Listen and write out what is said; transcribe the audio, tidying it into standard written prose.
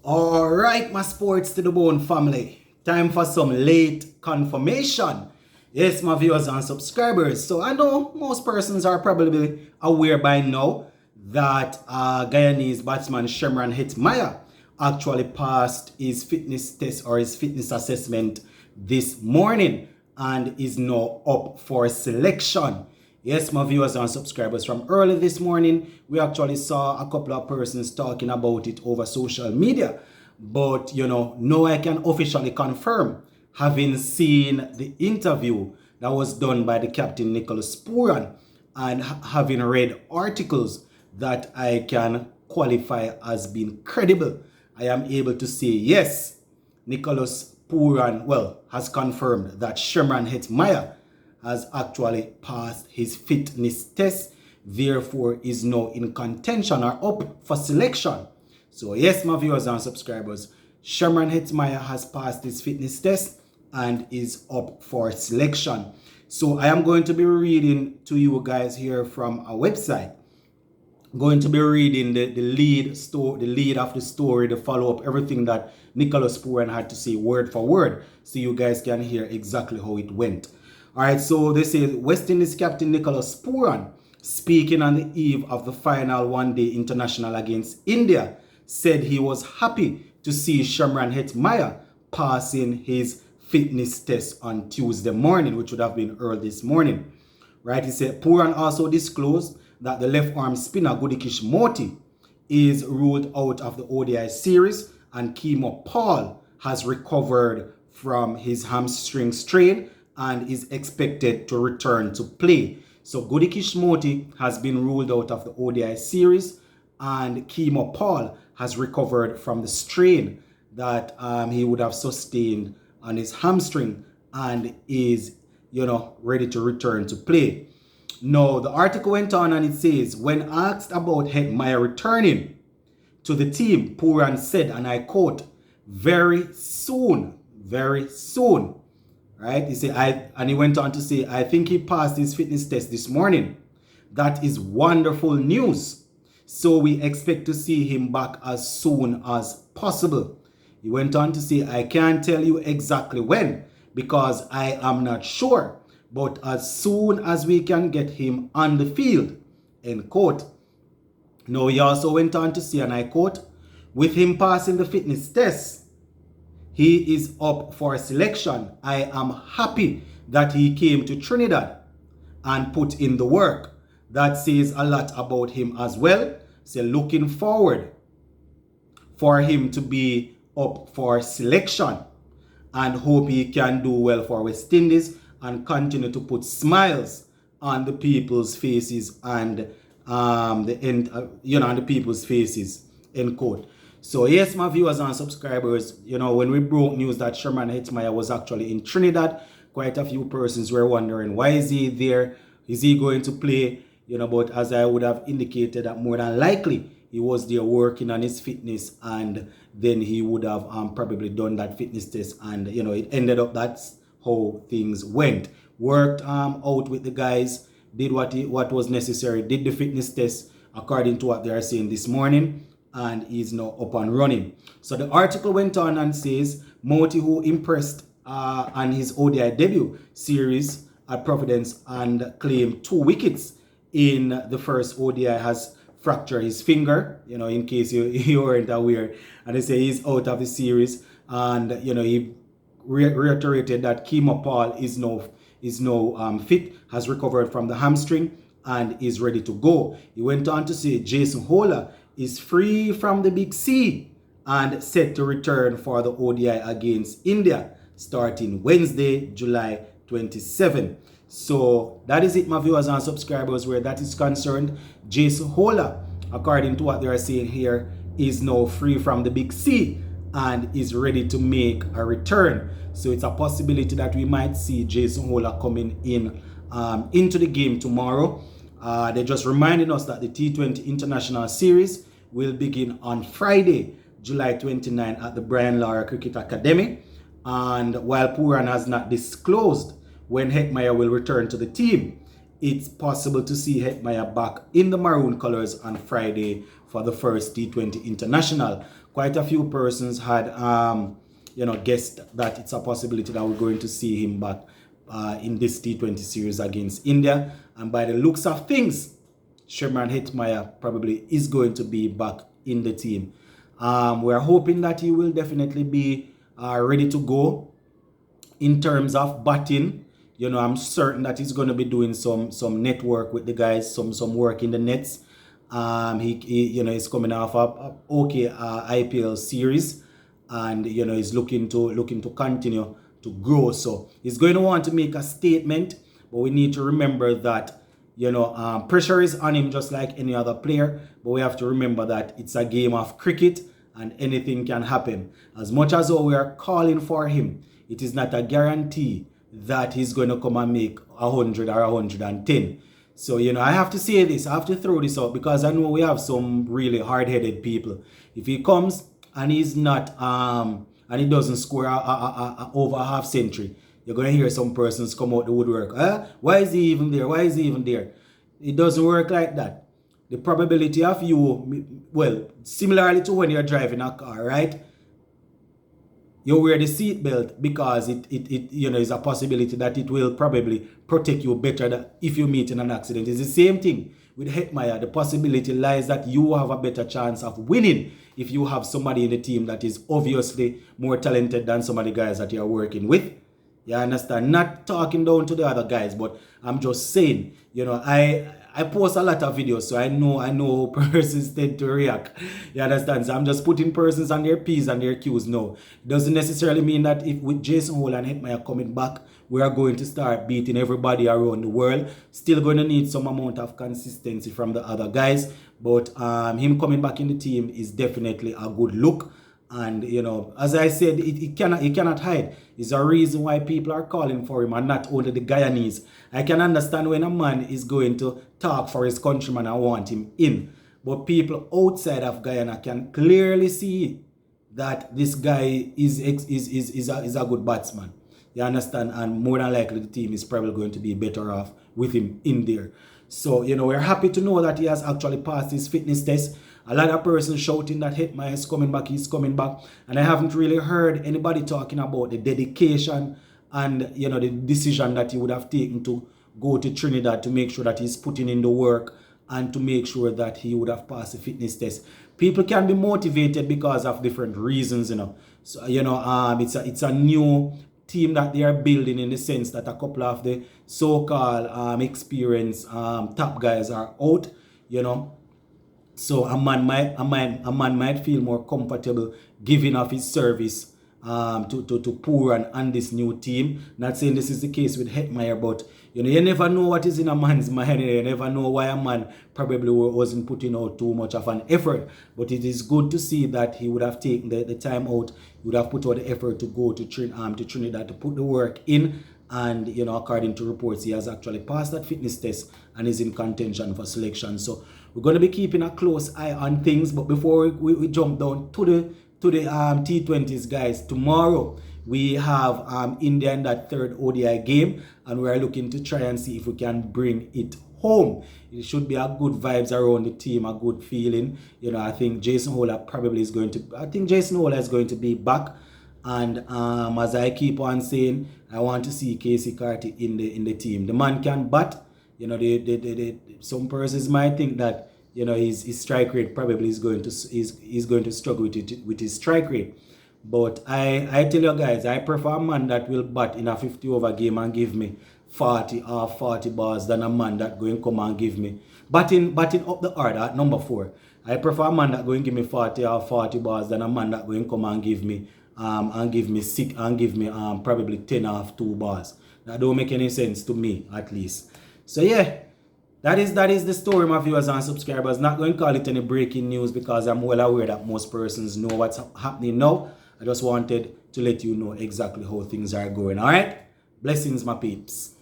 Alright, my sports to the bone family. Time for some late confirmation. Yes, my viewers and subscribers. So I know most persons are probably aware by now that Guyanese batsman Hetmyer actually passed his fitness test or his fitness assessment this morning and is now up for selection. Yes, my viewers and subscribers, from early this morning, we actually saw a couple of persons talking about it over social media. But, no, I can officially confirm, having seen the interview that was done by the captain Nicholas Pooran and having read articles that I can qualify as being credible, I am able to say, yes, Nicholas Pooran, has confirmed that Hetmyer has actually passed his fitness test, therefore is now in contention or up for selection. So yes, my viewers and subscribers, Hetmyer has passed his fitness test and is up for selection. So I am going to be reading to you guys here from a website. Going to be reading the lead of the story, the follow-up, everything that Nicholas Pooran had to say word for word, so you guys can hear exactly how it went. All right, so this is West Indies captain Nicholas Pooran speaking on the eve of the final one-day international against India, said he was happy to see Hetmyer passing his fitness test on Tuesday morning, which would have been early this morning. Right, he said Pooran also disclosed that the left-arm spinner Gudikish Moti is ruled out of the ODI series and Kemo Paul has recovered from his hamstring strain and is expected to return to play. So Gudikish Moti has been ruled out of the ODI series and Kemo Paul has recovered from the strain that he would have sustained on his hamstring and is, ready to return to play. Now, the article went on and it says, when asked about Hetmyer returning to the team, Pooran said, and I quote, very soon. Right? He said, and he went on to say, I think he passed his fitness test this morning. That is wonderful news. So we expect to see him back as soon as possible. He went on to say, I can't tell you exactly when because I am not sure, but as soon as we can get him on the field, end quote. Now he also went on to say, and I quote, with him passing the fitness test, he is up for selection. I am happy that he came to Trinidad and put in the work. That says a lot about him as well. So looking forward for him to be up for selection and hope he can do well for West Indies and continue to put smiles on the people's faces and on the people's faces, end quote. So yes, my viewers and subscribers, when we broke news that Hetmyer was actually in Trinidad, quite a few persons were wondering, why is he there? Is he going to play? But as I would have indicated, that more than likely he was there working on his fitness and then he would have probably done that fitness test and, it ended up that's how things went. Worked out with the guys, did what was necessary, did the fitness test according to what they are saying this morning, and is now up and running. So the article went on and says, Moti, who impressed on his ODI debut series at Providence and claimed 2 wickets in the first ODI, has fractured his finger, in case you weren't aware. And they say he's out of the series. And, he reiterated that Kemo Paul is now fit, has recovered from the hamstring, and is ready to go. He went on to say Jason Holder is free from the Big C and set to return for the ODI against India starting Wednesday, July 27. So that is it, my viewers and subscribers, where that is concerned. Jason Holder, according to what they are saying here, is now free from the Big C and is ready to make a return. So it's a possibility that we might see Jason Holder coming in into the game tomorrow. They're just reminding us that the T20 International Series will begin on Friday, July 29 at the Brian Lara Cricket Academy. And while Pooran has not disclosed when Hetmyer will return to the team, it's possible to see Hetmyer back in the maroon colors on Friday for the first T20 International. quite a few persons had guessed that it's a possibility that we're going to see him back in this T20 series against India. And by the looks of things, Hetmyer probably is going to be back in the team. We're hoping that he will definitely be ready to go in terms of batting. I'm certain that he's going to be doing some network with the guys, some work in the nets. He's coming off a okay IPL series, and he's looking to continue to grow. So he's going to want to make a statement, but we need to remember that pressure is on him just like any other player. But we have to remember that it's a game of cricket and anything can happen. As much as we are calling for him, it is not a guarantee that he's going to come and make 100 or 110. So, I have to say this, I have to throw this out, because I know we have some really hard-headed people. If he comes and he's not, and he doesn't score over a half century, you're going to hear some persons come out the woodwork. Why is he even there? Why is he even there? It doesn't work like that. The probability of you, well, similarly to when you're driving a car, right? You wear the seatbelt because it is a possibility that it will probably protect you better than if you meet in an accident. It's the same thing with Hetmyer. The possibility lies that you have a better chance of winning if you have somebody in the team that is obviously more talented than some of the guys that you're working with. You understand? Not talking down to the other guys, but I'm just saying, I post a lot of videos, so I know how persons tend to react. You understand? So I'm just putting persons on their P's and their Q's now. It doesn't necessarily mean that if with Jason Hole and Hetmyer coming back, we are going to start beating everybody around the world. Still going to need some amount of consistency from the other guys. But him coming back in the team is definitely a good look. And, as I said, he cannot hide. It's a reason why people are calling for him, and not only the Guyanese. I can understand when a man is going to talk for his countryman and want him in. But people outside of Guyana can clearly see that this guy is a good batsman. You understand? And more than likely the team is probably going to be better off with him in there. So, we're happy to know that he has actually passed his fitness test. A lot of persons shouting that Hetmyer is coming back, he's coming back. And I haven't really heard anybody talking about the dedication and, the decision that he would have taken to go to Trinidad to make sure that he's putting in the work and to make sure that he would have passed the fitness test. People can be motivated because of different reasons, So, it's a new team that they are building, in the sense that a couple of the so-called experienced top guys are out, So a man might feel more comfortable giving of his service to Pooran and this new team. Not saying this is the case with Hetmyer, but you never know what is in a man's mind. You never know why a man probably wasn't putting out too much of an effort. But it is good to see that he would have taken the time out. He would have put out the effort to go to Trinidad to put the work in. And according to reports, he has actually passed that fitness test and is in contention for selection. So we're going to be keeping a close eye on things. But before we jump down to the T20s, guys, tomorrow we have India in that third ODI game, and we're looking to try and see if we can bring it home. It should be a good vibes around the team, a good feeling. I think Jason Hole is going to be back. And as I keep on saying, I want to see Casey Carty in the team. The man can bat. Some persons might think that his strike rate probably is going to struggle with his strike rate. But I tell you guys, I prefer a man that will bat in a 50 over game and give me 40 or 40 balls than a man that going come and give me batting up the order at number 4. I prefer a man that going give me 40 or 40 balls than a man that going come and give me probably 10 off 2 balls. That don't make any sense to me, at least. So yeah, that is the story, my viewers and subscribers. Not going to call it any breaking news because I'm well aware that most persons know what's happening now. I just wanted to let you know exactly how things are going. All right, blessings, my peeps.